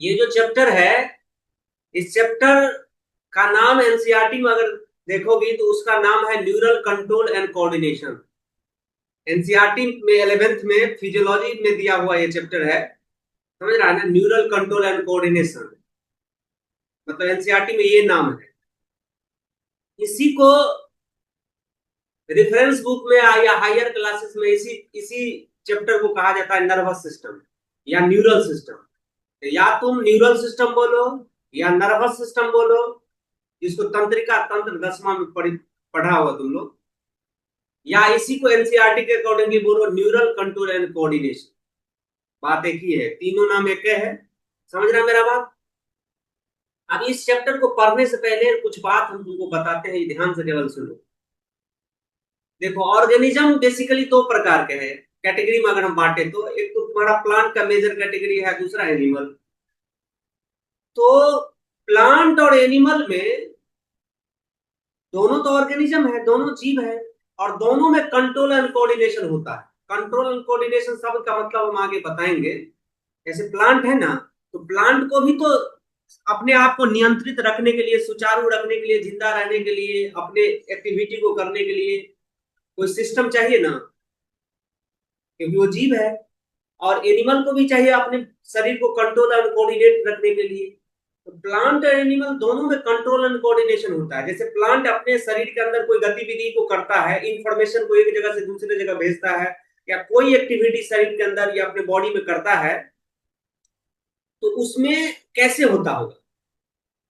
ये जो चैप्टर है, इस चैप्टर का नाम एनसीईआरटी में अगर देखोगी तो उसका नाम है neural control and coordination. NCERT में 11th में फिजियोलॉजी में दिया हुआ ये चैप्टर है। समझ रहा है ना, न्यूरल कंट्रोल एंड कोऑर्डिनेशन, मतलब एनसीईआरटी में ये नाम है। इसी को रेफरेंस बुक में या हायर क्लासेस में इसी इसी चैप्टर को कहा जाता है नर्वस सिस्टम या न्यूरल सिस्टम। या तुम न्यूरल सिस्टम बोलो या नर्वस सिस्टम बोलो, जिसको तंत्रिका तंत्र 10वां में पढ़ा हुआ तुम लोग, या इसी को एनसीईआरटी के अकॉर्डिंग बोलो न्यूरल कंट्रोल एंड कोऑर्डिनेशन। बात एक ही है, तीनों नाम एक है। समझ रहा मेरा बात? अब इस चैप्टर को पढ़ने से पहले कुछ बात हम तुमको बताते हैं, ध्यान से केवल सुनो। देखो, ऑर्गेनिज्म बेसिकली दो प्रकार के हैं। कैटेगरी में अगर हम बांटे तो एक तो तुम्हारा प्लांट का मेजर कैटेगरी है, दूसरा एनिमल। तो प्लांट और एनिमल में दोनों तो ऑर्गेनिज्म है, दोनों जीव है, और दोनों में कंट्रोल एंड कोऑर्डिनेशन होता है। कंट्रोल एंड कोऑर्डिनेशन शब्द का मतलब हम आगे बताएंगे। जैसे प्लांट है ना, तो प्लांट को भी तो अपने आप को नियंत्रित रखने के लिए, सुचारू रखने के लिए, जिंदा रहने के लिए, अपने एक्टिविटी को करने के लिए कोई सिस्टम चाहिए ना, क्योंकि वो जीव है। और एनिमल को भी चाहिए अपने शरीर को कंट्रोल एंड कोऑर्डिनेट रखने के लिए। तो प्लांट और एनिमल दोनों में कंट्रोल एंड कोऑर्डिनेशन होता है। जैसे प्लांट अपने शरीर के अंदर कोई गतिविधि को करता है, इंफॉर्मेशन को एक जगह से दूसरे जगह भेजता है, या कोई एक्टिविटी शरीर के अंदर या अपने बॉडी में करता है, तो उसमें कैसे होता होगा।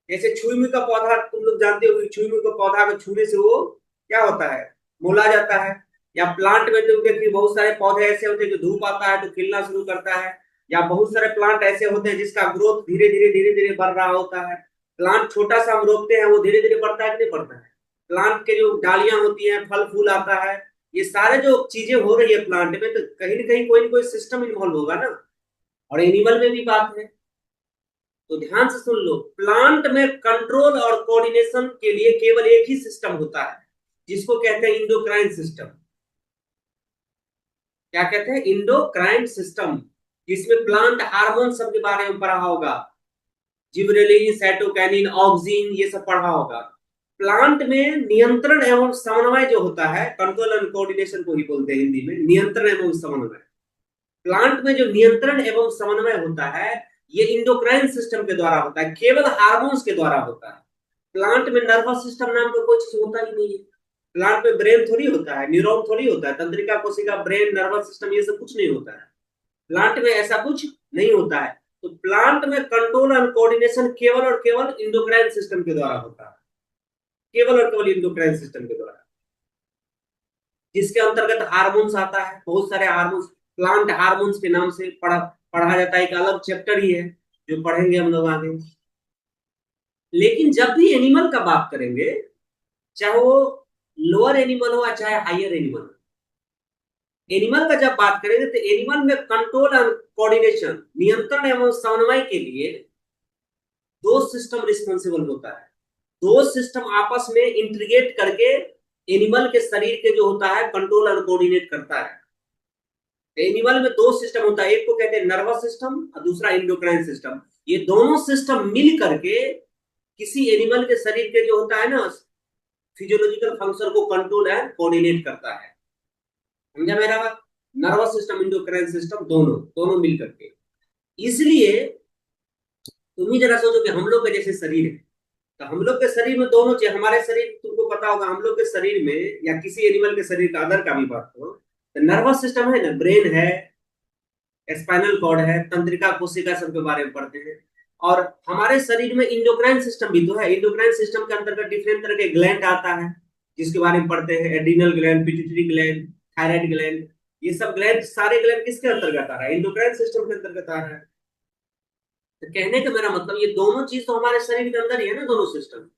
जैसे छुई का पौधा तुम लोग जानते हो कि छुई का पौधा को छूने से वो क्या होता है, मोला जाता है। या प्लांट में तुम देखिए बहुत सारे पौधे ऐसे होते हैं जो धूप आता है तो खिलना शुरू करता है। या बहुत सारे प्लांट ऐसे होते हैं जिसका ग्रोथ धीरे धीरे बढ़ रहा होता है। प्लांट छोटा सा हम रोकते हैं, वो धीरे धीरे बढ़ता है कि नहीं बढ़ता है। प्लांट के जो डालियां होती हैं, फल फूल आता है, ये सारे जो चीजें हो रही है प्लांट में, तो कहीं ना कोई सिस्टम इन्वॉल्व होगा ना। और एनिमल में भी बात है। तो ध्यान से सुन लो, प्लांट में कंट्रोल और कोऑर्डिनेशन के लिए केवल एक ही सिस्टम होता है, जिसको कहते हैं इंडोक्राइन सिस्टम। क्या कहते हैं? Endocrine system. जिसमें प्लांट हार्मोन सब के बारे में पढ़ा होगा, जिबरेलिन, साइटोकाइनिन, ऑक्सिन, ये सब पढ़ा होगा। प्लांट में नियंत्रण एवं समन्वय जो होता है, कंट्रोल एंड कोऑर्डिनेशन को ही बोलते हैं हिंदी में, नियंत्रण एवं समन्वय। प्लांट में जो नियंत्रण एवं समन्वय होता है, ये इंडोक्राइन सिस्टम के द्वारा होता है, केवल हार्मोन्स के द्वारा होता है। प्लांट में नर्वस सिस्टम नाम का कोई चीज होता ही नहीं है। प्लांट में ब्रेन थोड़ी होता है, न्यूरॉन थोड़ी होता है, तंत्रिका कोशिका, ब्रेन, नर्वस सिस्टम, ये सब कुछ नहीं होता है। प्लांट में ऐसा कुछ नहीं होता है। तो प्लांट में कंट्रोल एंड कोऑर्डिनेशन केवल और केवल इंडोक्राइन सिस्टम के द्वारा होता है। केवल और केवल इंडोक्राइन सिस्टम के द्वारा, जिसके अंतर्गत हार्मोन्स आता है, बहुत सारे हार्मोन्स। प्लांट हार्मोन्स के नाम से पढ़ा जाता है, एक अलग चैप्टर ही है जो पढ़ेंगे हम लोग आगे। लेकिन जब भी एनिमल का बात करेंगे, चाहे वो लोअर एनिमल हो या चाहे हायर एनिमल हो, एनिमल का जब बात करेंगे तो एनिमल में कंट्रोल एंड कोऑर्डिनेशन, नियंत्रण एवं समन्वय के लिए दो सिस्टम रिस्पॉन्सिबल होता है। दो सिस्टम आपस में इंटीग्रेट करके एनिमल के शरीर के जो होता है कंट्रोल एंड कोऑर्डिनेट करता है। एनिमल में दो सिस्टम होता है, एक को कहते हैं नर्वस सिस्टम और दूसरा इंडोक्राइन सिस्टम। ये दोनों सिस्टम मिल करके किसी एनिमल के शरीर के जो होता है ना फिजियोलॉजिकल फंक्शन को कंट्रोल एंड कोऑर्डिनेट करता है। समझा मेरा बात? नर्वस सिस्टम, इंडोक्राइन सिस्टम, दोनों दोनों मिल करके। इसलिए तुम ही जरा सोचो कि हम लोग के जैसे शरीर है, तो हम लोग के शरीर में दोनों चीज, हमारे शरीर तुमको पता होगा, हम लोग के शरीर में या किसी एनिमल के शरीर का अदर का भी बात करो, तो नर्वस सिस्टम है ना, ब्रेन है, स्पाइनल कॉर्ड है, तंत्रिका कोशिका सब के बारे में पढ़ते हैं। और हमारे शरीर में इंडोक्राइन सिस्टम भी तो है। इंडोक्राइन सिस्टम के अंतर्गत डिफरेंट तरह के ग्लैंड आता है, जिसके बारे में पढ़ते हैं, adrenal gland, pituitary gland, thyroid gland. ये सब ग्लैंड, सारे ग्लैंड किसके अंतर्गत आ रहा है? इंडोक्राइन सिस्टम के अंतर्गत आ रहा है। तो कहने का मेरा मतलब, ये दोनों चीज तो हमारे शरीर के अंदर ही है ना, दोनों सिस्टम।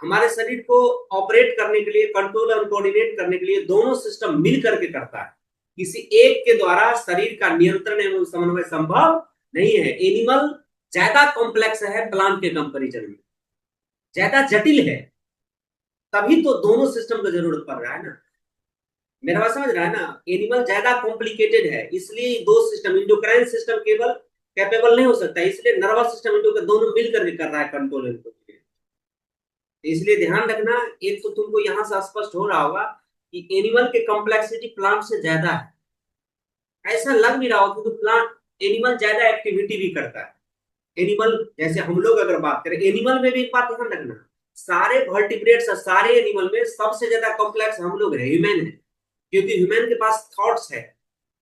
हमारे शरीर को ऑपरेट करने के लिए, कंट्रोल और कोऑर्डिनेट करने के लिए दोनों सिस्टम मिल करके करता है। किसी एक के द्वारा शरीर का नियंत्रण एवं समन्वय संभव नहीं है। एनिमल ज्यादा कॉम्प्लेक्स है प्लांट के कंपैरिजन में, ज्यादा जटिल है। तभी तो दोनों सिस्टम की जरूरत पड़ रहा है ना। मेरा बात समझ रहा है ना? एनिमल ज्यादा कॉम्प्लिकेटेड है, इसलिए दो सिस्टम, इंडोक्राइन सिस्टम केवल कैपेबल नहीं हो सकता, इसलिए नर्वस सिस्टम इंडोक्राइन दोनों मिल करके कर रहा है कंट्रोल इनको। इसलिए ध्यान रखना, एक तो तुमको यहां से स्पष्ट हो रहा होगा कि एनिमल के कॉम्प्लेक्सिटी प्लांट से ज्यादा है, ऐसा लग भी रहा होगा क्योंकि प्लांट एनिमल ज्यादा एक्टिविटी भी करता है। एनिमल जैसे हम लोग अगर बात करें, एनिमल में भी एक बात ध्यान रखना, सारे वर्टिब्रेट्स और सारे एनिमल में सबसे ज्यादा कॉम्प्लेक्स हम लोग है, ह्यूमन है, क्योंकि ह्यूमन के पास थॉट्स है,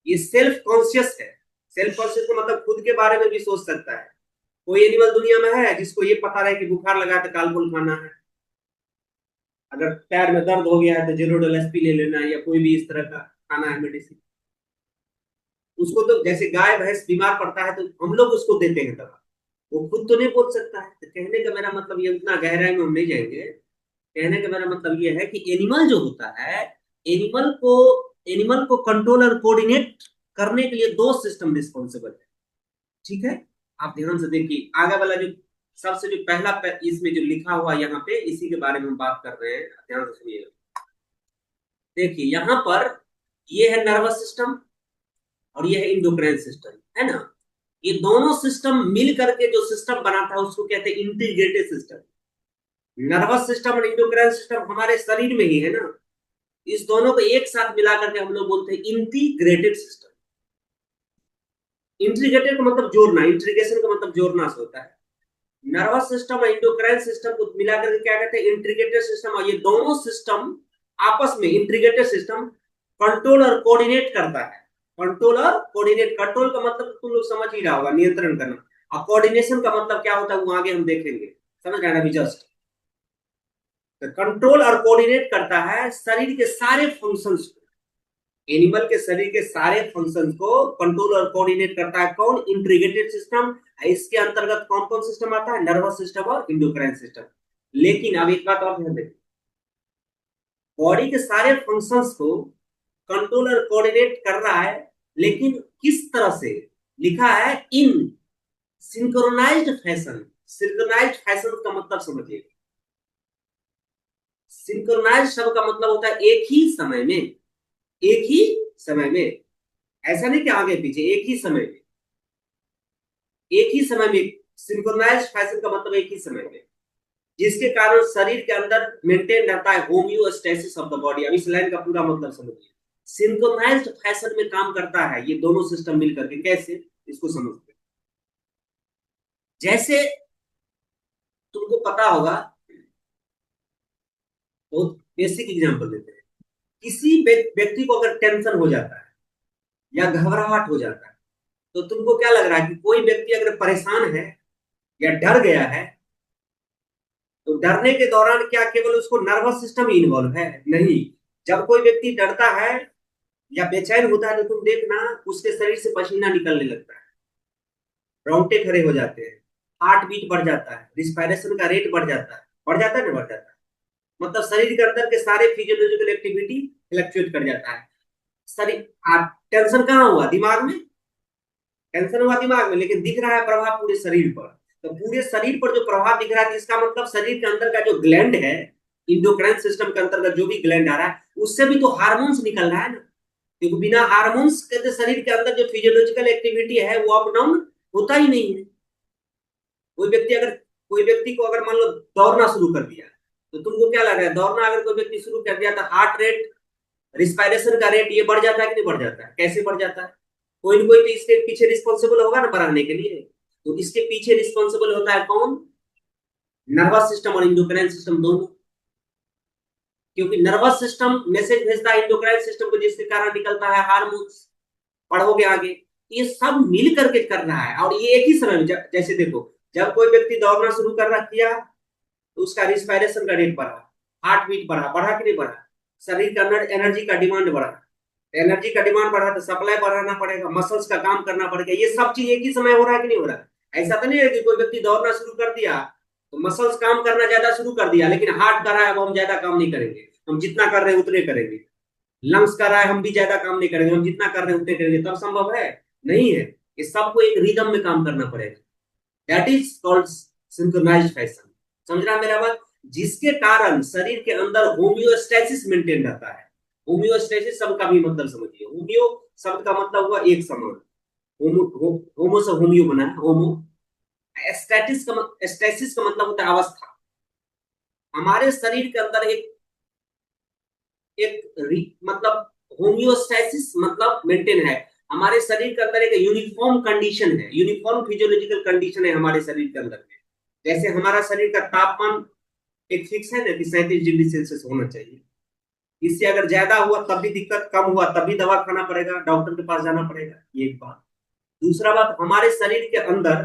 ये सेल्फ कॉन्शियस है। सेल्फ कॉन्शियस का मतलब खुद के बारे में भी सोच सकता है। कोई एनिमल दुनिया में है जिसको ये पता रहे कि बुखार लगा तो कालपुल खाना है, अगर पैर में दर्द हो गया है तो जेरोडोल एसपी ले लेना है, या कोई भी इस तरह का खाना है मेडिसिन। उसको तो जैसे गाय भैंस बीमार पड़ता है तो हम लोग उसको देते हैं दवा, वो खुद तो नहीं बोल सकता है। तो कहने का मेरा मतलब ये, उतना गहराई में हम नहीं जाएंगे, कहने का मेरा मतलब ये है कि एनिमल जो होता है, एनिमल को एनिमल को कंट्रोल और कोऑर्डिनेट करने के लिए दो सिस्टम रिस्पॉन्सिबल है। ठीक है, आप ध्यान से देखिए आगे वाला जो सबसे जो पहला इसमें जो लिखा हुआ यहाँ पे, इसी के बारे में हम बात कर रहे हैं, ध्यान से सुनिए। देखिए यहाँ पर ये है नर्वस सिस्टम और ये है इंडोक्राइन सिस्टम, है ना। ये दोनों सिस्टम मिल करके जो सिस्टम बनाता है उसको कहते हैं इंटीग्रेटेड सिस्टम। नर्वस सिस्टम और इंडोक्राइन सिस्टम हमारे शरीर में ही है ना, इस दोनों को एक साथ मिला करके हम लोग बोलते हैं इंटीग्रेटेड सिस्टम। इंटीग्रेटेड का मतलब जोड़ना, इंटीग्रेशन का मतलब जोड़ना से होता है। नर्वस सिस्टम और इंडोक्राइन सिस्टम को मिलाकर के क्या कहते हैं, इंटीग्रेटेड सिस्टम। और ये दोनों सिस्टम आपस में, इंटीग्रेटेड सिस्टम कंट्रोल और कोऑर्डिनेट करता है। कंट्रोल और कोऑर्डिनेट, कंट्रोल का मतलब तुम लोग समझ ही रहा होगा, नियंत्रण करना, और कोऑर्डिनेशन का मतलब क्या होता है वो आगे हम देखेंगे, समझ रहे हैं अभी जस्ट। कंट्रोल और कोऑर्डिनेट करता है शरीर के सारे फंक्शंस को, एनिमल के शरीर के सारे फंक्शंस को कंट्रोल और कोऑर्डिनेट करता है कौन, इंटीग्रेटेड सिस्टम। इसके अंतर्गत कौन कौन सिस्टम आता है, नर्वस सिस्टम और इंडोक्राइन सिस्टम। लेकिन अब एक बात और ध्यान दें, बॉडी के सारे फंक्शंस को कंट्रोल और कोऑर्डिनेट कर रहा है, लेकिन किस तरह से, लिखा है इन सिंक्रोनाइज्ड फैशन। सिंक्रोनाइज्ड फैशन का मतलब समझिए, सिंक्रोनाइज शब्द का मतलब होता है एक ही समय में, एक ही समय में, ऐसा नहीं कि आगे पीछे, एक ही समय में, एक ही समय में। सिंक्रोनाइज फैशन का मतलब एक ही समय में, जिसके कारण शरीर के अंदर मेंटेन रहता है होम्योस्टेसिस ऑफ द बॉडी। अब इस लाइन का पूरा मतलब समझिए, सिंक्रोनाइज्ड फैशन में काम करता है ये दोनों सिस्टम मिलकर के। कैसे, इसको समझते हैं। जैसे तुमको पता होगा, बहुत बेसिक एग्जांपल देते हैं, किसी व्यक्ति को अगर टेंशन हो जाता है या घबराहट हो जाता है, तो तुमको क्या लग रहा है कि कोई व्यक्ति अगर परेशान है या डर गया है, तो डरने के दौरान क्या केवल उसको नर्वस सिस्टम ही इन्वॉल्व है? नहीं। जब कोई व्यक्ति डरता है या बेचैन होता है तो तुम देखना उसके शरीर से पसीना निकलने लगता है, रोंगटे खड़े हो जाते हैं, हार्ट बीट बढ़ जाता है, रिस्पायरेशन का रेट बढ़ जाता है, बढ़ जाता है ना, बढ़ जाता है। मतलब शरीर के अंदर के सारे फिजियोलॉजिकल एक्टिविटी फ्लक्चुएट कर जाता है। शरीर, टेंशन कहाँ हुआ, दिमाग में, टेंशन हुआ दिमाग में, लेकिन दिख रहा है प्रभाव पूरे शरीर पर। तो पूरे शरीर पर जो प्रभाव दिख रहा है, इसका मतलब शरीर के अंदर का जो ग्लैंड है, इंडोक्राइन सिस्टम के अंतर्गत जो भी ग्लैंड आ रहा है, उससे भी तो हार्मोन्स निकल रहा है ना। क्योंकि बिना हार्मोन्स के तो शरीर के अंदर जो फिजियोलॉजिकल एक्टिविटी है वो अप डाउन होता ही नहीं है। कोई व्यक्ति को अगर मान लो दौड़ना शुरू कर दिया, तो तुमको क्या लग रहा है, दौड़ना अगर कोई व्यक्ति शुरू कर दिया तो हार्ट रेट, रिस्पायरेशन का रेट ये बढ़ जाता है कि नहीं बढ़ जाता है? कैसे बढ़ जाता है? कोई ना कोई तो इसके पीछे रिस्पॉन्सिबल होगा ना बढ़ाने के लिए। तो इसके पीछे रिस्पॉन्सिबल होता है कौन, नर्वस सिस्टम और इंडोक्राइन सिस्टम दोनों। क्योंकि नर्वस सिस्टम मैसेज भेजता है इंडोक्राइन सिस्टम को, जिसके कारण निकलता है हार्मोन्स। पढ़ोगे आगे, ये सब मिल करके कर रहा है। और ये एक ही समय में, जैसे देखो, जब कोई व्यक्ति दौड़ना शुरू कर रहा किया तो उसका रिस्पायरेशन का रेट बढ़ा, हार्ट बीट बढ़ा, बढ़ा कि नहीं बढ़ा, शरीर के अंदर एनर्जी का डिमांड बढ़ा, एनर्जी का डिमांड बढ़ा तो सप्लाई बढ़ाना पड़ेगा, मसल्स का काम करना पड़ेगा। ये सब चीज एक ही समय हो रहा है कि नहीं हो रहा है? ऐसा तो नहीं है कि कोई व्यक्ति दौड़ना शुरू कर दिया तो मसल्स काम करना ज्यादा शुरू कर दिया, लेकिन हार्ट कर रहा है अब हम ज्यादा काम नहीं करेंगे, हम जितना कर रहे हैं उतने करेंगे। लंग्स कर रहा है हम भी ज्यादा काम नहीं करेंगे, हम जितना कर रहे हैं उतने करेंगे। तब संभव है? नहीं है। ये सबको एक रिदम में काम करना पड़ेगा। That is called synchronised fashion. समझ रहा मेरा बात? जिसके कारण शरीर के अंदर होम्योस्टेसिस मेंटेन रहता है। होम्योस्टेसिस शब्द का भी मतलब समझिए, होम्यो शब्द का मतलब हुआ एक समान, होमो से होमियो बना है, होमो। स्टैसिस का मतलब होता है अवस्था। हमारे शरीर के अंदर मतलब होम्योस्टैसिस मतलब मेंटेन है। हमारे शरीर के अंदर एक यूनिफॉर्म कंडीशन है, यूनिफॉर्म फिजियोलॉजिकल कंडीशन है हमारे शरीर के अंदर में। जैसे हमारा शरीर का तापमान एक फिक्स है ना कि 37 डिग्री सेल्सियस होना चाहिए। इससे अगर ज्यादा हुआ तब भी दिक्कत, कम हुआ तब भी दवा खाना पड़ेगा, डॉक्टर के पास जाना पड़ेगा, ये एक बात। दूसरा बात, हमारे शरीर के अंदर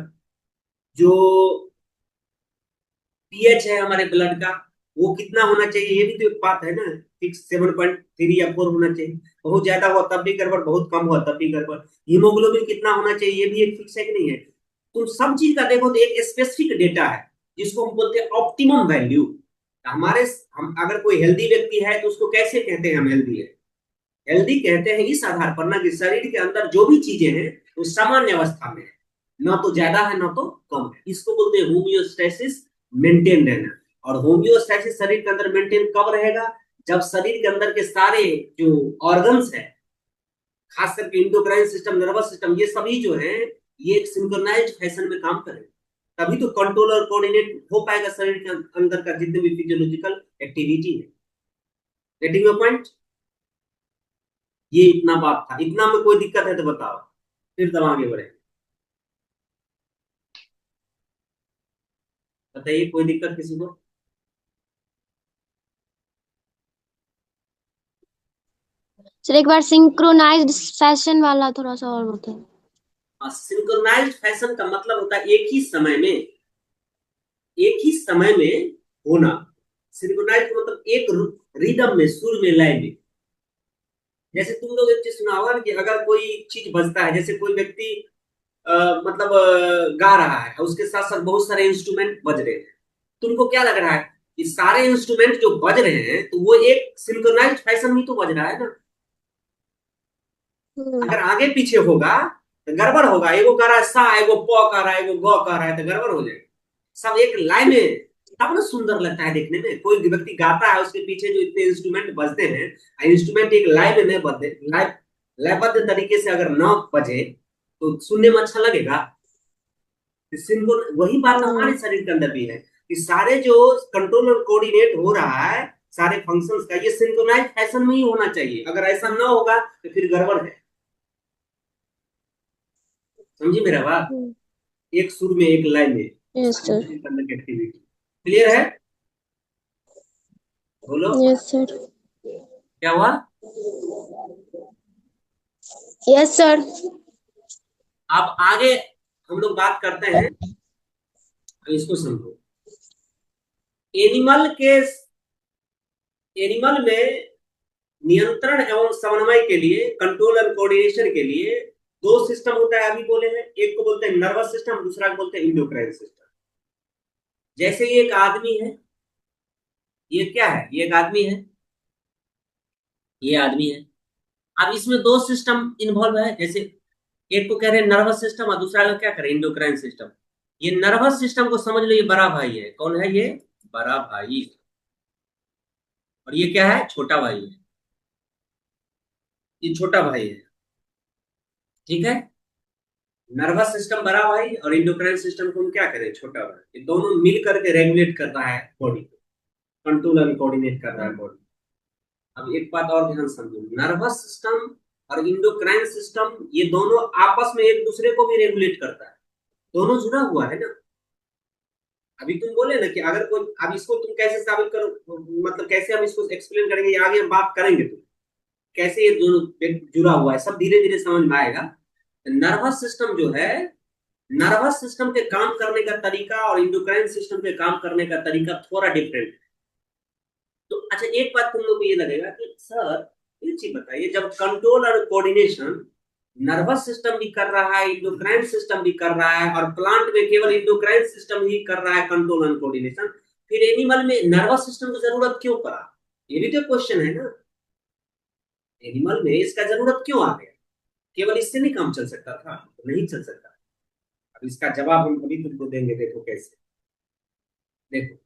जो पीएच है हमारे ब्लड का, वो कितना होना चाहिए, ये भी तो एक बात है ना। 7.3 या 4 होना चाहिए। बहुत ज्यादा हुआ तब भी गड़बड़, बहुत कम हुआ तब भी गड़बड़। हीमोग्लोबिन कितना होना चाहिए, ये भी एक फिक्स है कि नहीं है। तो सब चीज का देखो तो एक स्पेसिफिक डेटा है, जिसको हम बोलते हैं ऑप्टिमम वैल्यू। हमारे हम अगर कोई हेल्दी व्यक्ति है तो उसको कैसे कहते हैं हम हेल्दी है? हेल्दी कहते हैं इस आधार पर ना कि शरीर के अंदर जो भी चीजें हैं वो सामान्य अवस्था में है, ना तो ज्यादा है ना तो कम है। इसको बोलते हैं होमियोस्टेसिस, मेंटेन रहना। और होमियोस्टेसिस शरीर के अंदर मेंटेन कब रहेगा? जब शरीर के अंदर के सारे जो ऑर्गन्स है, खास करके इंडोक्राइन सिस्टम, नर्वस सिस्टम, ये सभी जो है ये एक सिंक्रोनाइज्ड फैशन में काम करें, तभी तो कंट्रोल और कोऑर्डिनेट हो पाएगा शरीर के अंदर का जितने भी फिजियोलॉजिकल एक्टिविटी है। Getting your point? ये इतना बात था, इतना में कोई दिक्कत है तो बताओ, फिर तब आगे बढ़े। बताइए, कोई दिक्कत किसी को? सर एक बार सिंक्रोनाइज्ड फैशन वाला थोड़ा सा और बताएं। सिंक्रोनाइज्ड फैशन का मतलब होता है एक ही समय में, एक ही समय में होना। सिंक्रोनाइज्ड मतलब एक रिदम में, सुर में, लय में। जैसे तुम लोग एक चीज सुना होगा ना कि अगर कोई चीज बजता है, जैसे कोई व्यक्ति मतलब गा रहा है, उसके साथ साथ बहुत सारे इंस्ट्रूमेंट बज रहे हैं, तुमको क्या लग रहा है कि सारे इंस्ट्रूमेंट जो बज रहे हैं तो वो एक सिंक्रोनाइज्ड फैशन में तो बज रहा है ना? हम्म। अगर आगे पीछे होगा तो गड़बड़ होगा, एगो कर रहा है सा, एगो प कर रहा है, एगो ग कर रहा है, तो गड़बड़ हो जाएगा। सब एक लाइन में, तब ना सुंदर लगता है देखने में। कोई व्यक्ति गाता है, उसके पीछे जो इतने इंस्ट्रूमेंट बजते हैं, इंस्ट्रूमेंट एक लाइन में बजते, लयबद्ध तरीके से अगर ना बजे तो सुनने में अच्छा लगेगा। सिंपल वही बात हाँ। हमारे शरीर के अंदर भी है कि सारे जो कंट्रोल और कोऑर्डिनेट हो रहा है, सारे फंक्शंस का, ये सिंक्रोनाइज फैशन में ही होना चाहिए। अगर ऐसा ना होगा तो फिर गड़बड़ है। समझी मेरा बात? एक सुर में, एक लाइन में, यस सारी सर। शरीर के अंदर की एक्टिविटी क्लियर है? बोलो, यस सर। क्या हुआ? Yes sir. अब आगे हम लोग बात करते हैं। अब इसको समझो। एनिमल के एनिमल में नियंत्रण एवं समन्वय के लिए, कंट्रोल एंड कोऑर्डिनेशन के लिए दो सिस्टम होता है, अभी बोले हैं। एक को बोलते हैं नर्वस सिस्टम, दूसरा को बोलते हैं इंडोक्राइन सिस्टम। जैसे ये एक आदमी है, ये क्या है, ये एक आदमी है, ये आदमी है। अब इसमें दो सिस्टम इन्वॉल्व है। जैसे एक को कह रहे हैं नर्वस सिस्टम और दूसरा को क्या करें, इंडोक्राइन सिस्टम। ये नर्वस सिस्टम को समझ लो, ये बड़ा भाई है। कौन है ये? बड़ा भाई। और ये क्या है? छोटा भाई है। ये छोटा भाई है, ठीक है। नर्वस सिस्टम बड़ा भाई और इंडोक्राइन सिस्टम को हम क्या करें, छोटा भाई। ये दोनों मिल करके रेगुलेट कर रहा है बॉडी को, कंट्रोल एंड कोऑर्डिनेट कर रहा है बॉडी। अब एक बात और ध्यान समझो, नर्वस सिस्टम और इंडोक्राइन सिस्टम ये दोनों आपस में एक दूसरे को भी रेगुलेट करता है। दोनों जुड़ा हुआ है ना। अभी तुम बोले ना कि अगर कोई, अब इसको तुम कैसे साबित करो, मतलब कैसे हम इसको एक्सप्लेन करेंगे, ये आगे हम बात करेंगे। तो कैसे ये दोनों जुड़ा हुआ है, सब धीरे धीरे समझ में आएगा। नर्वस सिस्टम जो है, नर्वस सिस्टम के काम करने का तरीका और इंडोक्राइन सिस्टम के काम करने का तरीका थोड़ा डिफरेंट है। तो अच्छा, एक बात तुम लोग को ये लगेगा कि सर ये चीज बताइए, जब कंट्रोल और कोऑर्डिनेशन नर्वस सिस्टम भी कर रहा है, इंडोक्राइन सिस्टम भी कर रहा है, और प्लांट में केवल इंडोक्राइन सिस्टम ही कर रहा है कंट्रोल एंड कोऑर्डिनेशन, फिर एनिमल में नर्वस सिस्टम की जरूरत क्यों पड़ा? ये भी तो क्वेश्चन है ना। एनिमल में इसका जरूरत क्यों आ गया? केवल इससे नहीं काम चल सकता था? तो नहीं चल सकता। अब इसका जवाब हम अभी तुमको देंगे, देखो कैसे। देखो,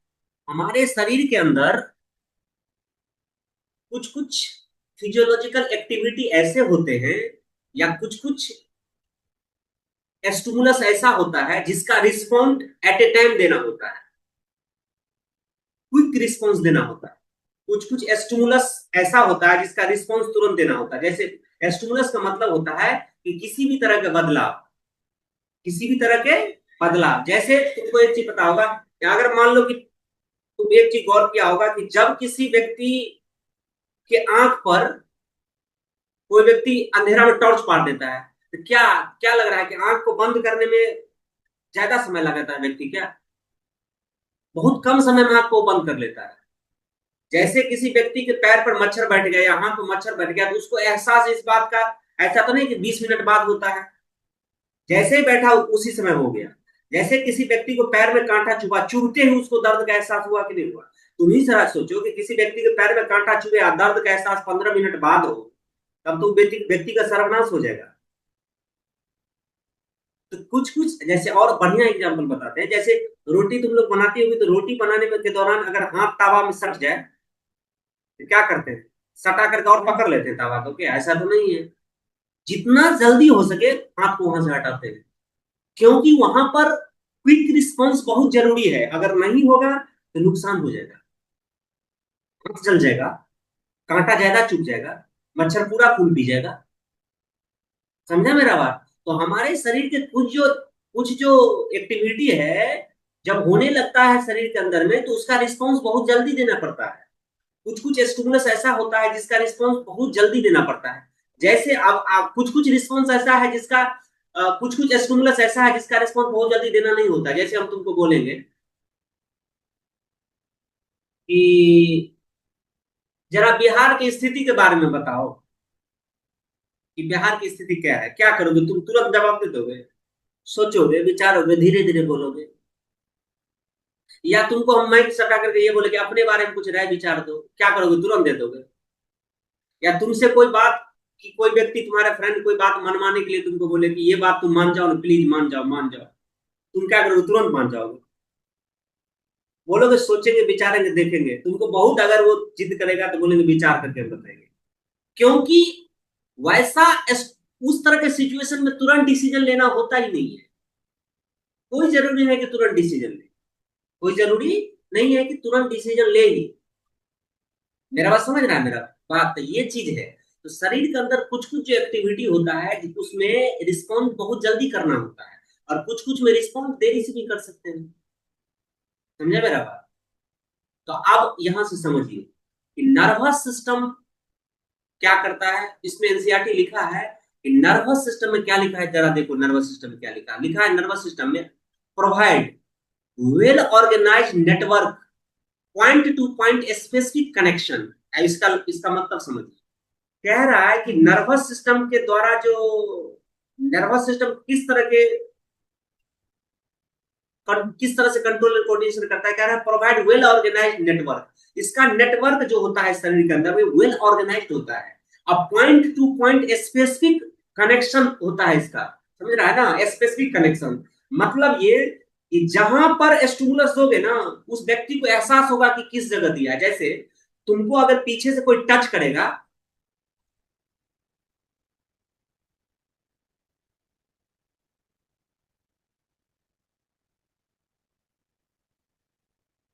हमारे शरीर के अंदर कुछ कुछ फिजियोलॉजिकल एक्टिविटी ऐसे होते हैं, या कुछ कुछ स्टिमुलस ऐसा होता है जिसका रिस्पॉन्ड एट ए टाइम देना होता है, क्विक रिस्पॉन्स देना होता है। कुछ कुछ स्टिमुलस ऐसा होता है जिसका रिस्पॉन्स तुरंत देना होता है। जैसे स्टिमुलस का मतलब होता है कि किसी भी तरह का बदलाव, किसी भी तरह के बदलाव, जैसे तुमको एक चीज पता होगा, अगर मान लो कि तुम एक चीज गौर किया होगा कि जब किसी व्यक्ति के आंख पर कोई व्यक्ति अंधेरा में टॉर्च मार देता है, तो क्या क्या लग रहा है कि आंख को बंद करने में ज्यादा समय लगाता है व्यक्ति, क्या बहुत कम समय में आंख को बंद कर लेता है। जैसे किसी व्यक्ति के पैर पर मच्छर बैठ गया या हाथ पर मच्छर बैठ गया, तो उसको एहसास इस बात का, ऐसा तो नहीं कि 20 मिनट बाद होता है, जैसे ही बैठा उसी समय हो गया। जैसे किसी व्यक्ति को पैर में कांटा चुभा, चुभते ही उसको दर्द का एहसास हुआ कि नहीं हुआ। तुम ही जरा सोचो कि किसी व्यक्ति के पैर में कांटा चुभे या दर्द का एहसास 15 मिनट बाद हो, तब तो व्यक्ति का सर्वनाश हो जाएगा। तो कुछ कुछ जैसे और बढ़िया एग्जाम्पल बताते हैं, जैसे रोटी तुम लोग बनाती होगी, तो रोटी बनाने के दौरान अगर हाथ तावा में सट जाए तो क्या करते हैं, सटा करके और पकड़ लेते हैं तावा को, क्या ऐसा तो नहीं है। जितना जल्दी हो सके हाथ को वहां से हटाते हैं, क्योंकि वहां पर क्विक रिस्पॉन्स बहुत जरूरी है। अगर नहीं होगा तो नुकसान हो जाएगा, हाथ जल जाएगा, कांटा ज्यादा चुभ जाएगा, मच्छर पूरा खून पी जाएगा। समझा मेरा बात? तो हमारे शरीर के कुछ जो एक्टिविटी है, जब होने लगता है शरीर के अंदर में, तो उसका रिस्पॉन्स बहुत जल्दी देना पड़ता है। कुछ कुछ स्टिमुलस ऐसा होता है जिसका रिस्पॉन्स बहुत जल्दी देना पड़ता है। जैसे अब कुछ कुछ रिस्पॉन्स ऐसा है जिसका कुछ कुछ स्टिमुलस ऐसा है जिसका रिस्पॉन्स बहुत जल्दी देना नहीं होता। जैसे हम तुमको बोलेंगे कि जरा बिहार की स्थिति के बारे में बताओ, कि बिहार की स्थिति क्या है, क्या करोगे तुम? तुरंत जवाब दे दोगे? सोचोगे, विचारोगे, धीरे धीरे बोलोगे? या तुमको हम माइक सटा करके ये बोले कि अपने बारे में कुछ राय विचार दो, क्या करोगे? तुरंत दे दोगे? या तुमसे कोई बात, कि कोई व्यक्ति तुम्हारे फ्रेंड कोई बात मनवाने के लिए तुमको बोले कि ये बात तुम मान जाओ ना, प्लीज मान जाओ मान जाओ, तुम क्या करोगे? तुरंत मान जाओगे? बोलोगे सोचेंगे, विचारेंगे, देखेंगे? तुमको बहुत अगर वो जिद करेगा तो बोलेंगे विचार करके बताएंगे। क्योंकि वैसा उस तरह के सिचुएशन में तुरंत डिसीजन लेना होता ही नहीं है। कोई जरूरी है कि तुरंत डिसीजन ले, कोई जरूरी नहीं है कि तुरंत डिसीजन ले ही। मेरा बात समझ रहा है? मेरा बात तो ये चीज है। तो शरीर के अंदर कुछ कुछ जो एक्टिविटी होता है उसमें रिस्पॉन्स बहुत जल्दी करना होता है, और कुछ कुछ में रिस्पॉन्स देरी से भी कर सकते हैं। समझा मेरा बात? तो अब यहां से समझिए कि नर्वस सिस्टम क्या करता है। इसमें एनसीईआरटी लिखा है कि नर्वस सिस्टम में क्या लिखा है, जरा देखो नर्वस सिस्टम में क्या लिखा है। लिखा है नर्वस सिस्टम में provide well organised network, point to point specific connection. इसका इसका मतलब समझिए, कह रहा है कि नर्वस सिस्टम के द्वारा जो, नर्वस सिस्टम किस तरह से कंट्रोल एंड कोऑर्डिनेशन करता है, कह रहा है प्रोवाइड वेल ऑर्गेनाइज्ड नेटवर्क। इसका नेटवर्क जो होता है शरीर के अंदर में वेल ऑर्गेनाइज्ड होता है। अब point to point specific connection होता है इसका, समझ रहा है ना? स्पेसिफिक कनेक्शन मतलब ये कि जहां पर स्टिमुलस दोगे ना, उस व्यक्ति को एहसास होगा कि किस जगह दिया है। जैसे तुमको अगर पीछे से कोई टच करेगा,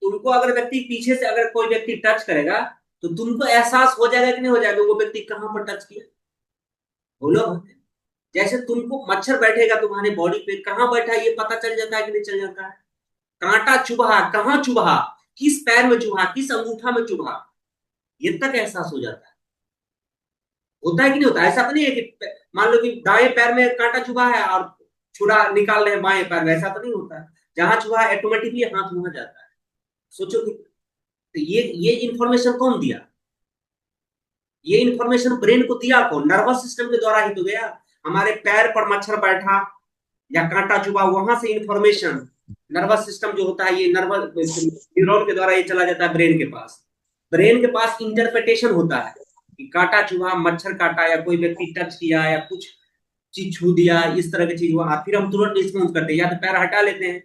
तुमको अगर व्यक्ति पीछे से अगर कोई व्यक्ति टच करेगा, तो तुमको एहसास हो जाएगा कि नहीं हो जाएगा वो व्यक्ति कहां पर टच किया? बोलो। जैसे तुमको मच्छर बैठेगा तुम्हारे बॉडी पे, कहां बैठा है ये पता चल जाता है कि नहीं चल जाता है? कांटा चुभा, कहां चुभा, किस पैर में चुभा, किस अंगूठा में चुभा, ये तक एहसास हो जाता है। होता है कि नहीं होता? ऐसा तो नहीं है कि मान लो कि दाएं पैर में कांटा चुभा है और छुरा निकाल रहे हैं बाएं पैर में, ऐसा तो नहीं होता है। जहां चुभा है ऑटोमेटिकली हाथ वहां जाता है। सोचो कि तो ये इंफॉर्मेशन कौन दिया? ये इंफॉर्मेशन ब्रेन को दिया कौन? नर्वस सिस्टम के द्वारा ही तो गया। हमारे पैर पर मच्छर बैठा या कांटा चुभा, वहां से इंफॉर्मेशन नर्वस सिस्टम जो होता है, ये नर्वस न्यूरॉन के द्वारा ये चला जाता है ब्रेन के पास। ब्रेन के पास इंटरप्रिटेशन होता है कि कांटा चुभा, मच्छर काटा, या कोई व्यक्ति टच किया, या कुछ चीज छू दिया, इस तरह की चीज हुआ, फिर हम तुरंत रिस्पॉन्स करते हैं, या तो पैर हटा लेते हैं,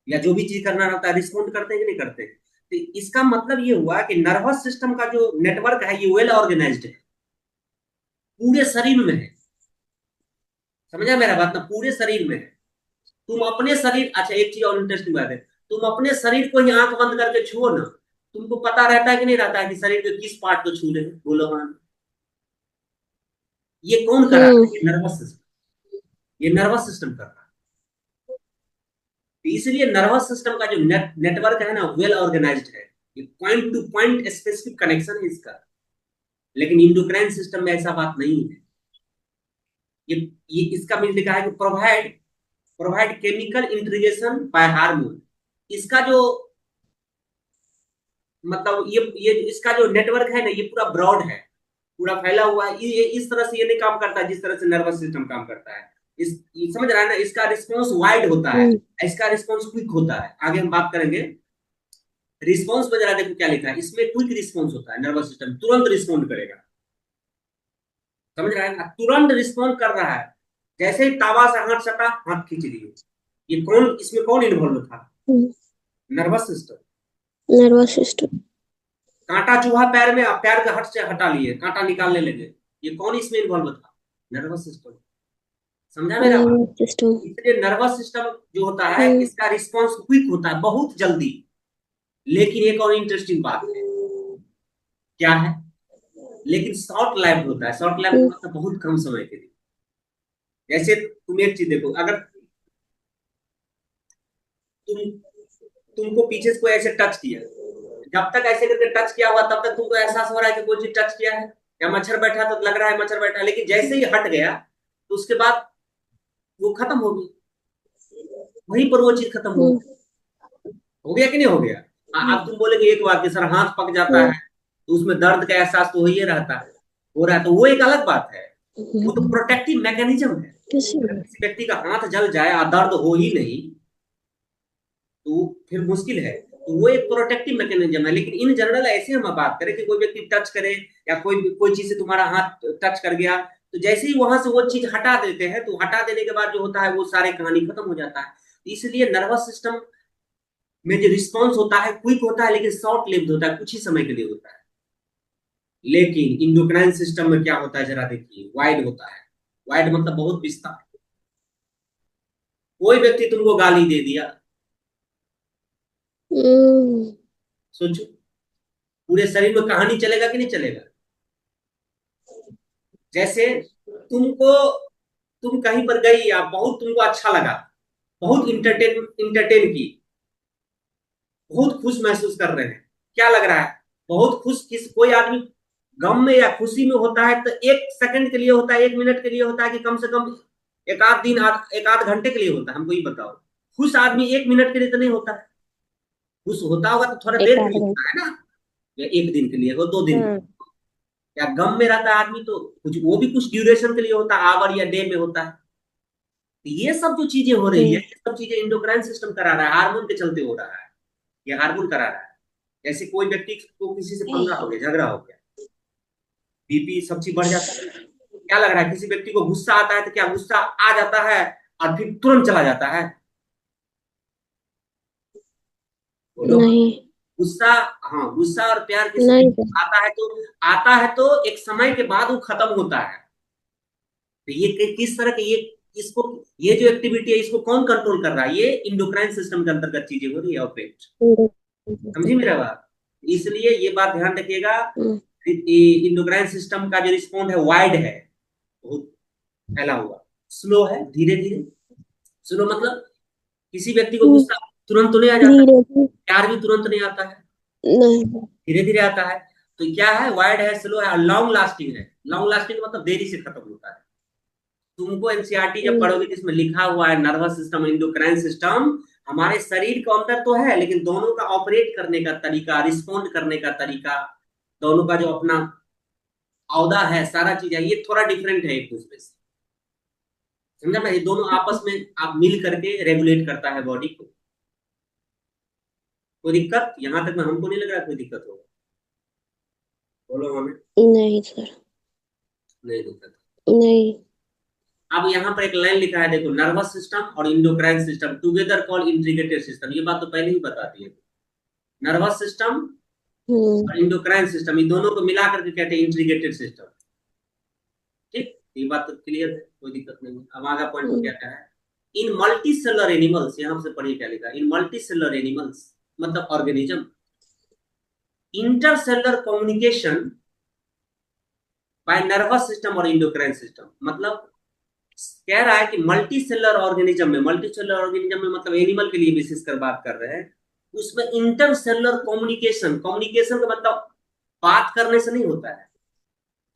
या जो भी चीज करना रहता है रिस्पॉन्ड करते हैं कि नहीं करते। तो इसका मतलब ये हुआ कि नर्वस सिस्टम का जो नेटवर्क है ये वेल ऑर्गेनाइज्ड है, पूरे शरीर में है। समझा मेरा बात ना, पूरे शरीर में है। तुम अपने शरीर, अच्छा एक चीज और इंटरेस्टिंग बात है, तुम अपने शरीर को ही आंख बंद करके छुओ ना, तुमको पता रहता है कि नहीं रहता है कि शरीर के किस पार्ट को छू रहे हैं, बोलो हाँ। ये कौन करा रहा है? ये नर्वस सिस्टम, ये नर्वस सिस्टम कर रहा है। तो इसलिए नर्वस सिस्टम का जो नेटवर्क है ना, वेल ऑर्गेनाइज्ड है, ये point to point specific connection है इसका। लेकिन इंडोक्राइन सिस्टम में ऐसा बात नहीं है। ये ये इसका मीन लिखा है कि provide provide chemical integration by hormone. इसका जो मतलब ये इसका जो नेटवर्क है ना, ये पूरा ब्रॉड है, पूरा फैला हुआ है। ये इस तरह से ये नहीं काम करता जिस तरह से नर्वस सिस्टम काम करता है। ये समझ रहा है ना, इसका रिस्पॉन्स वाइड होता है, इसका रिस्पॉन्स क्विक होता है। आगे हम बात करेंगे रिस्पॉन्स में, जरा देखो क्या लिखा है इसमें, क्विक रिस्पॉन्स होता है, नर्वस सिस्टम तुरंत रिस्पॉन्ड करेगा। समझ रहा है ना, तुरंत रिस्पॉन्ड कर रहा है। जैसे ही तावा से हाथ सटा, हाथ खींच लिए। ये कौन, इसमें कौन इन्वॉल्व था? Nervous system. Nervous system. कांटा चूहा पैर में, आप पैर के हट से हटा लिए, कांटा निकालने लगे, ये कौन इसमें इन्वॉल्व था? Nervous system. समझा मेरा बात? Nervous system. इसलिए नर्वस सिस्टम जो होता है, इसका रिस्पॉन्स क्विक होता है, बहुत जल्दी। लेकिन एक और इंटरेस्टिंग बात है, क्या है? लेकिन शॉर्ट लाइफ होता है। शॉर्ट लाइफ मतलब बहुत कम समय के लिए। जैसे तुम एक चीज देखो, अगर तुम तुमको पीछे से कोई ऐसे टच किया, जब तक ऐसे करके टच किया हुआ तब तक तुमको एहसास हो रहा है कि कोई चीज टच किया है, या मच्छर बैठा तो लग रहा है मच्छर बैठा है। लेकिन जैसे ही हट गया तो उसके बाद वो खत्म हो गई, वहीं पर वो चीज खत्म हो गया कि नहीं हो गया? अब तुम बोलेगे एक बार कि सर हाथ पक जाता है तो उसमें दर्द का एहसास तो हो ही रहता है, हो रहा है, तो वो एक अलग बात है। वो तो प्रोटेक्टिव मैकेनिज्म है। अगर किसी व्यक्ति का हाथ जल जाए और दर्द हो ही नहीं तो फिर मुश्किल है। तो वो एक प्रोटेक्टिव मैकेनिज्म है। लेकिन इन जनरल ऐसे हम बात करें कि कोई व्यक्ति टच करे, या कोई चीज से तुम्हारा हाथ टच कर गया, तो जैसे ही वहां से वो चीज हटा देते हैं, तो हटा देने के बाद जो होता है वो सारी कहानी खत्म हो जाता है। इसलिए नर्वस सिस्टम में जो रिस्पॉन्स होता है क्विक होता है, लेकिन शॉर्ट लिव्ड होता है, कुछ ही समय के लिए होता है। लेकिन इंडोक्राइन सिस्टम में क्या होता है, जरा देखिए, वाइड होता है। वाइड मतलब बहुत विस्तार। कोई व्यक्ति तुमको गाली दे दिया, सोचो, पूरे शरीर में कहानी चलेगा कि नहीं चलेगा? जैसे तुमको, तुम कहीं पर गई, या बहुत तुमको अच्छा लगा, बहुत इंटरटेन की, बहुत खुश महसूस कर रहे हैं, क्या लग रहा है? बहुत खुश। कोई आदमी गम में या खुशी में होता है तो एक सेकंड के लिए होता है, एक मिनट के लिए होता है, कि कम से कम एक आध दिन, एक आध घंटे के लिए होता है, हमको ये बताओ। खुश आदमी एक मिनट के लिए तो नहीं होता है। खुश होता होगा तो थोड़ा देर एक के आध लिए घंटे। होता है ना, या एक दिन के लिए हो, 2 दिन के लिए। या गम में रहता है आदमी तो कुछ, वो भी कुछ ड्यूरेशन के लिए होता है, आवर या डे में होता है। तो ये सब जो चीजें हो रही है, ये सब चीजें इंडोक्राइन सिस्टम करा रहा है, हार्मोन के चलते हो रहा है। ये हार्मोन करा रहा है। जैसे कोई व्यक्ति को किसी से पंगा हो गया, झगड़ा हो गया, बीपी सब चीज बढ़ जाता है। क्या लग रहा है, किसी व्यक्ति को गुस्सा आता है तो क्या गुस्सा आ जाता है और फिर तुरंत चला जाता है? बोलो हाँ। नहीं। गुस्सा, हाँ, गुस्सा और प्यार किसी नहीं व्यक्ति सर। को आता है तो एक समय के बाद वो खत्म होता है। तो ये किस तरह के, ये इसको, ये जो एक्टिविटी है इसको कौन कंट्रोल कर रहा है? ये इंडोक्राइन सिस्टम के अंतर्गत चीजें हो रही है, ऑपरेट। समझी मेरा बात? इसलिए ये बात ध्यान रखिएगा, इंडोक्राइन सिस्टम का जो रिस्पॉन्ड है वाइड है, बहुत फैला हुआ। स्लो है, धीरे धीरे। स्लो मतलब किसी व्यक्ति को गुस्सा तुरंत तो नहीं आ जाता, धीरे धीरे। प्यार भी तुरंत नहीं आता है, नहीं। धीरे धीरे आता है। तो क्या है, वाइड है, स्लो है, और लॉन्ग लास्टिंग है। लॉन्ग लास्टिंग मतलब देरी से खत्म होता है। तुमको एनसीईआरटी जब पढ़ोगे जिसमें लिखा हुआ है नर्वस सिस्टम, इंडोक्राइन सिस्टम, हमारे शरीर के अंदर तो है, लेकिन दोनों का ऑपरेट करने का तरीका, रिस्पॉन्ड करने का तरीका, दोनों का जो अपना औदा है, सारा चीज है, ये थोड़ा डिफरेंट है एक दूसरे से। समझा ना, ये दोनों आपस में आप मिल करके रेगुलेट करता है बॉडी को। कोई दिक्कत यहां तक में हमको नहीं लग रहा कोई दिक्कत होगा, बोलो हमें। नहीं सर। नहीं दिक्कत। नहीं। अब यहाँ पर एक लाइन लिखा है, देखो, नर्वस सिस्टम और endocrine system together called integrated system. ये बात तो पहले ही बता दी है। नर्वस सिस्टम और इंडोक्राइन सिस्टम, ये दोनों को मिला करके कहते हैं इंटीग्रेटेड सिस्टम। ठीक। ये बात तो क्लियर है, कोई दिक्कत नहीं है। अब आगे पॉइंट में क्या क्या है, इन मल्टी सेलर एनिमल्स, यहां से पढ़िए क्या लिखा, इन मल्टी सेलर एनिमल्स मतलब organism, intercellular communication bye nervous system और इंडोक्राइन सिस्टम। मतलब कह रहा है कि मल्टी सेलर ऑर्गेनिज्म में, मल्टी सेलर ऑर्गेनिज्म में मतलब एनिमल के लिए विशेष कर बात कर रहे हैं, उसमें इंटरसेलर कम्युनिकेशन, कम्युनिकेशन का मतलब बात करने से नहीं होता है।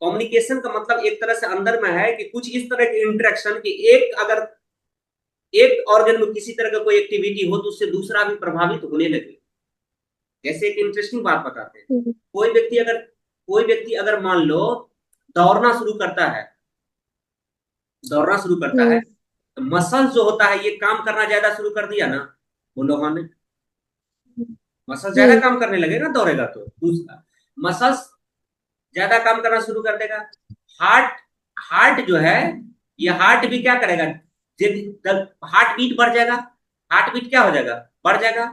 कम्युनिकेशन का मतलब एक तरह से अंदर में है कि कुछ इस तरह की इंटरेक्शन कि एक अगर एक ऑर्गन में किसी तरह का कोई एक्टिविटी हो तो उससे दूसरा भी प्रभावित होने लगे। जैसे एक इंटरेस्टिंग बात बताते हैं, कोई व्यक्ति अगर मान लो दौड़ना शुरू करता है, दौड़ना शुरू करता है, तो मसल्स जो होता है ये काम करना ज्यादा शुरू कर दिया ना, बोलो हाँ ने, मसल्स ज्यादा काम करने लगे ना दौड़ेगा तो, दूसरा मसल्स ज्यादा काम करना शुरू कर देगा। हार्ट हार्ट जो है, ये हार्ट भी क्या करेगा, जब हार्ट बीट बढ़ जाएगा, हार्ट बीट क्या हो जाएगा, बढ़ जाएगा।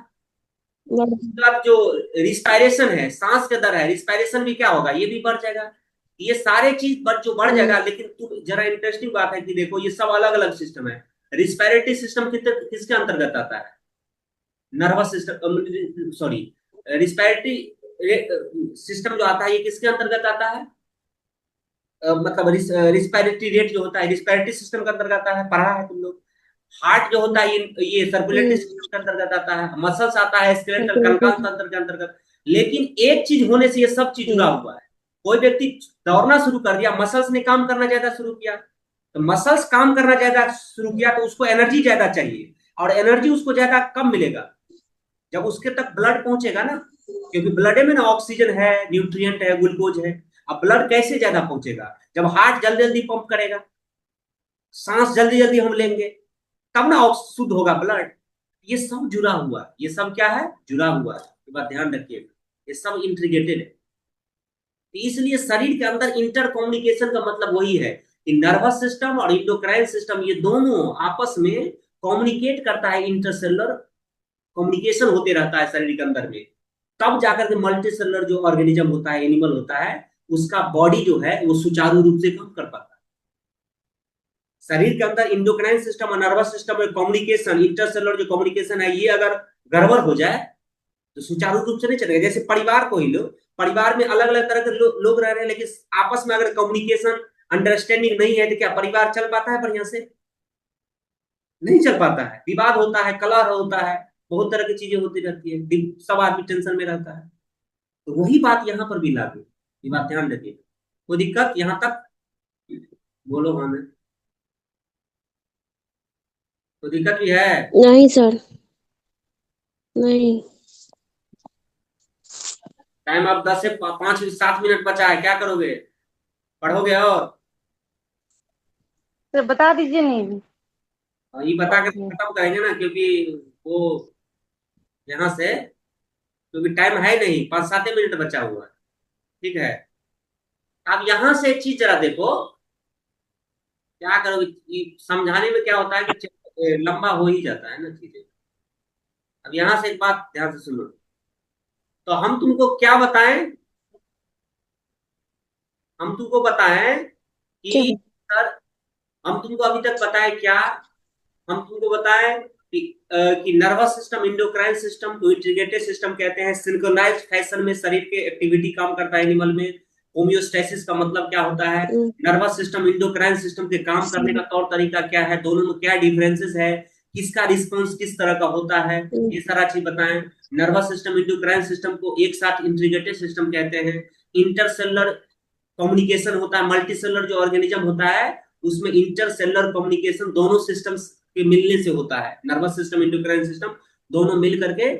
उसके बाद जो रिस्पायरेशन है, सांस का दर है, रिस्पायरेशन भी क्या होगा, ये भी बढ़ जाएगा। ये सारे चीज जो बढ़ जाएगा, लेकिन तुम जरा इंटरेस्टिंग बात है कि देखो ये सब अलग अलग सिस्टम है। रिस्पायरेटरी सिस्टम किसके अंतर्गत आता है, nervous system, sorry, respiratory system जो आता है ये किसके अंतर्गत आता है, मतलब रिस्पायरेटरी रेट जो होता है रिस्पायरेटरी सिस्टम के अंतर्गत आता है, पढ़ा है तुम लोग। हार्ट जो होता है ये सर्कुलेटरी सिस्टम के अंतर्गत आता है, मसल्स आता है स्केलेटल कंकाल तंत्र के अंतर्गत। लेकिन एक चीज होने से ये सब चीज जुड़ा हुआ है। कोई व्यक्ति दौड़ना शुरू कर दिया, मसल्स ने काम करना ज्यादा शुरू किया, तो मसल्स काम करना ज्यादा शुरू किया तो उसको एनर्जी ज्यादा चाहिए, और एनर्जी उसको ज्यादा कम मिलेगा जब उसके तक ब्लड पहुंचेगा ना, क्योंकि ब्लड में ना ऑक्सीजन है, न्यूट्रिएंट है, ग्लूकोज है। अब ब्लड कैसे ज्यादा पहुंचेगा, जब हार्ट जल्दी जल्दी पंप करेगा, सांस जल्दी जल्दी हम लेंगे, तब ना शुद्ध होगा ब्लड। ये सब जुड़ा हुआ है, ये सब क्या है, जुड़ा हुआ है, ये बात ध्यान रखिएगा, ये सब इंटीग्रेटेड है। तो इसलिए शरीर के अंदर इंटर कम्युनिकेशन का मतलब वही है कि नर्वस सिस्टम और इंडोक्राइन सिस्टम ये दोनों आपस में कम्युनिकेट करता है, इंटरसेलुलर कम्युनिकेशन होते रहता है शरीर के अंदर में। तब जाकर के मल्टी सेलुलर जो ऑर्गेनिज्म होता है, एनिमल होता है, उसका बॉडी जो है वो सुचारू रूप से काम कर पाता है। शरीर के अंदर इंडोक्राइन सिस्टम और नर्वस सिस्टम में कम्युनिकेशन, इंटरसेलुलर जो कम्युनिकेशन है, ये अगर गड़बड़ हो जाए तो सुचारू रूप से नहीं चलेगा। जैसे परिवार को ही लो, परिवार में अलग अलग तरह के लोग रह रहे हैं, लेकिन आपस में अगर कम्युनिकेशन अंडरस्टैंडिंग नहीं है तो क्या परिवार चल पाता है बढ़िया से, नहीं चल पाता है। विवाद होता है, कलह होता है, बहुत तरह की चीजें होती रहती है, सब आदमी टेंशन में रहता है। तो वही बात यहाँ पर भी लागू, ये बात ध्यान रखिए। कोई दिक्कत यहाँ तक, बोलो हाँ में, कोई दिक्कत भी है? नहीं सर, नहीं। टाइम अब 10 से 5 7 मिनट बचा है, क्या करोगे, पढ़ोगे और तो बता दीजिए नहीं। ये बता के खत्म करेंगे ना, क्योंकि वो यहाँ से, क्योंकि टाइम है नहीं, 5 7 मिनट बचा हुआ है, ठीक है। अब यहाँ से एक चीज जरा देखो, क्या करोगे, समझाने में क्या होता है कि लंबा हो ही जाता है ना चीजें। अब यहाँ से एक बात ध्यान से सुनो, तो हम तुमको क्या बताएं, हम तुमको बताएं क्या? कि सर, हम तुमको अभी तक बताएं क्या, हम तुमको बताएं कि नर्वस सिस्टम, इंडोक्राइन सिस्टम को इंटीग्रेटेड सिस्टम कहते हैं। सिंक्रोनाइज्ड फैशन में शरीर के एक्टिविटी काम करता है एनिमल में। होम्योस्टेसिस का मतलब क्या होता है, नर्वस सिस्टम इंडोक्राइन सिस्टम के काम करने का तौर तरीका क्या है, दोनों में क्या डिफरेंसेस है, किसका रिस्पॉन्स किस तरह का होता है, ये सारा चीज बताएं। नर्वस सिस्टम इंडोक्राइन सिस्टम को एक साथ इंटीग्रेटेड सिस्टम कहते हैं। इंटरसेलुलर कम्युनिकेशन होता है, मल्टी सेलुलर जो ऑर्गेनिज्म होता है उसमें इंटरसेलुलर कम्युनिकेशन दोनों सिस्टम्स के मिलने से होता है, नर्वस सिस्टम इंडोक्राइन सिस्टम दोनों मिल करके